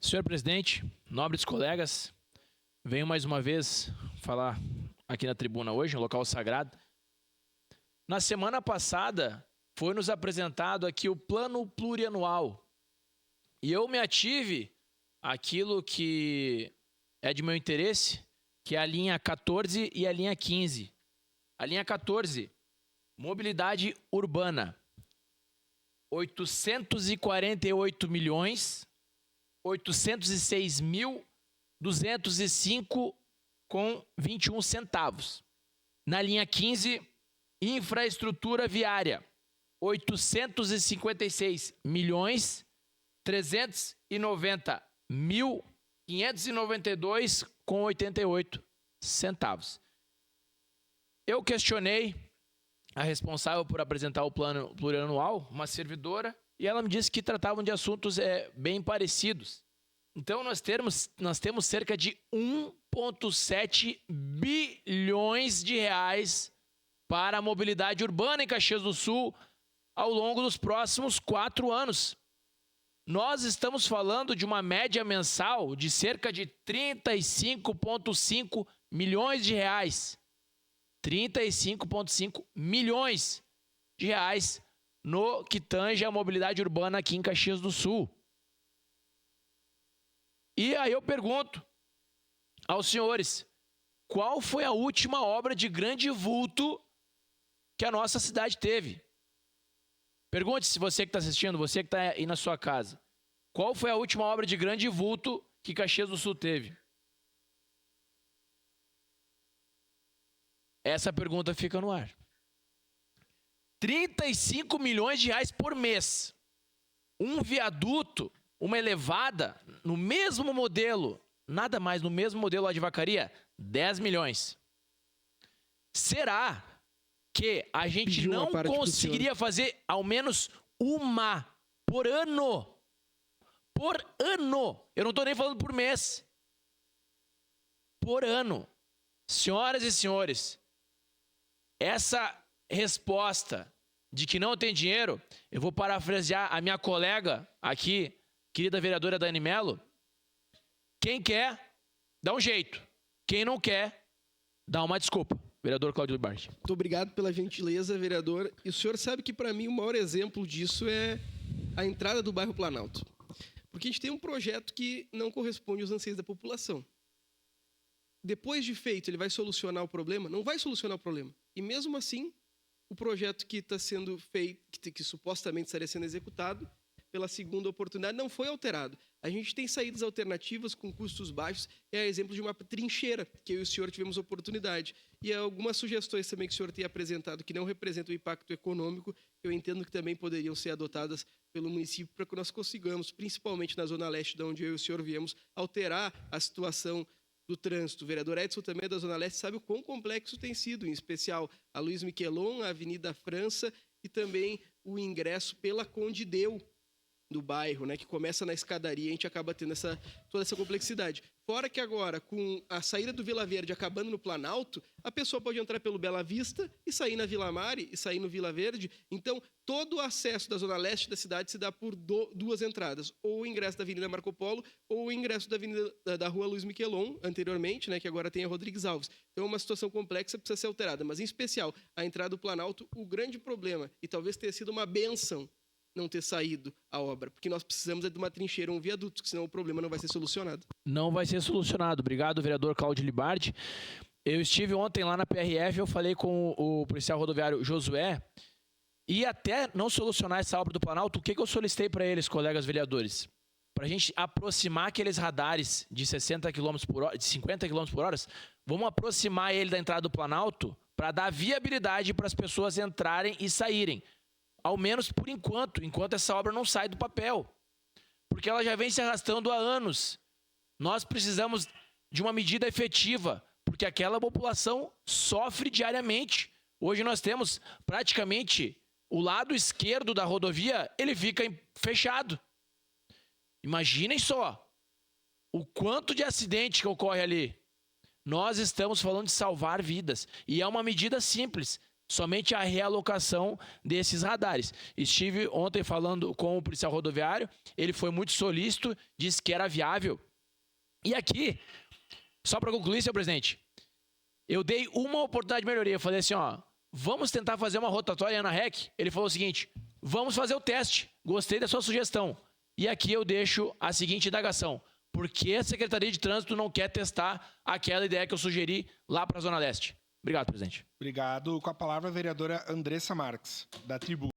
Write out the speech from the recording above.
Senhor presidente, nobres colegas, venho mais uma vez falar aqui na tribuna hoje, um local sagrado. Na semana passada, foi nos apresentado aqui o plano plurianual. E eu me ative àquilo que é de meu interesse, que é a linha 14 e a linha 15. A linha 14, mobilidade urbana, 848.806.205,21 Na linha 15, infraestrutura viária, 856.390.592,88. Eu questionei a responsável por apresentar o plano plurianual, uma servidora, e ela me disse que tratavam de assuntos bem parecidos. Então, nós temos cerca de 1,7 bilhões de reais para a mobilidade urbana em Caxias do Sul ao longo dos próximos 4 anos. Nós estamos falando de uma média mensal de cerca de 35,5 milhões de reais. 35,5 milhões de reais no que tange a mobilidade urbana aqui em Caxias do Sul. E aí eu pergunto aos senhores, qual foi a última obra de grande vulto que a nossa cidade teve? Pergunte-se, você que está assistindo, você que está aí na sua casa, qual foi a última obra de grande vulto que Caxias do Sul teve? Essa pergunta fica no ar. 35 milhões de reais por mês. Um viaduto, uma elevada, no mesmo modelo, nada mais, no mesmo modelo lá de Vacaria, 10 milhões. Será que a gente não conseguiria fazer ao menos uma por ano? Por ano! Eu não estou nem falando por mês. Por ano. Senhoras e senhores, essa resposta de que não tem dinheiro, eu vou parafrasear a minha colega aqui, querida vereadora Dani Mello. Quem quer, dá um jeito. Quem não quer, dá uma desculpa. Vereador Cláudio Libardi. Muito obrigado pela gentileza, vereador. E o senhor sabe que, para mim, o maior exemplo disso é a entrada do bairro Planalto. Porque a gente tem um projeto que não corresponde aos anseios da população. Depois de feito, ele vai solucionar o problema? Não vai solucionar o problema. E mesmo assim, o projeto que está sendo feito, que supostamente estaria sendo executado, pela segunda oportunidade, não foi alterado. A gente tem saídas alternativas com custos baixos, é exemplo de uma trincheira, que eu e o senhor tivemos oportunidade. E algumas sugestões também que o senhor tem apresentado, que não representam o impacto econômico, eu entendo que também poderiam ser adotadas pelo município para que nós consigamos, principalmente na Zona Leste, de onde eu e o senhor viemos, alterar a situação do trânsito. O vereador Edson também é da Zona Leste, sabe o quão complexo tem sido, em especial a Luiz Miquelon, a Avenida França e também o ingresso pela Conde Deu do bairro, né, que começa na escadaria, a gente acaba tendo toda essa complexidade. Fora que agora, com a saída do Vila Verde acabando no Planalto, a pessoa pode entrar pelo Bela Vista e sair na Vila Mari e sair no Vila Verde. Então, todo o acesso da Zona Leste da cidade se dá por duas entradas, ou o ingresso da Avenida Marco Polo, ou o ingresso da Rua Luiz Miquelon, anteriormente, né, que agora tem a Rodrigues Alves. Então, é uma situação complexa, precisa ser alterada. Mas, em especial, a entrada do Planalto, o grande problema, e talvez tenha sido uma bênção não ter saído a obra, porque nós precisamos de uma trincheira, um viaduto, senão o problema não vai ser solucionado. Não vai ser solucionado. Obrigado, vereador Cláudio Libardi. Eu estive ontem lá na PRF, eu falei com o policial rodoviário Josué, e até não solucionar essa obra do Planalto, o que eu solicitei para eles, colegas vereadores? Para a gente aproximar aqueles radares de 60 km por hora, de 50 km por hora, vamos aproximar ele da entrada do Planalto para dar viabilidade para as pessoas entrarem e saírem. Ao menos por enquanto essa obra não sai do papel. Porque ela já vem se arrastando há anos. Nós precisamos de uma medida efetiva, porque aquela população sofre diariamente. Hoje nós temos praticamente o lado esquerdo da rodovia, ele fica fechado. Imaginem só o quanto de acidente que ocorre ali. Nós estamos falando de salvar vidas. E é uma medida simples. somente a realocação desses radares. Estive ontem falando com o policial rodoviário, ele foi muito solícito, disse que era viável. E aqui, só para concluir, senhor presidente, eu dei uma oportunidade de melhoria. Eu falei assim, ó, vamos tentar fazer uma rotatória na REC. Ele falou o seguinte, vamos fazer o teste. Gostei da sua sugestão. E aqui eu deixo a seguinte indagação. Por que a Secretaria de Trânsito não quer testar aquela ideia que eu sugeri lá para a Zona Leste? Obrigado, presidente. Obrigado. Com a palavra a vereadora Andressa Marques, da Tribuna.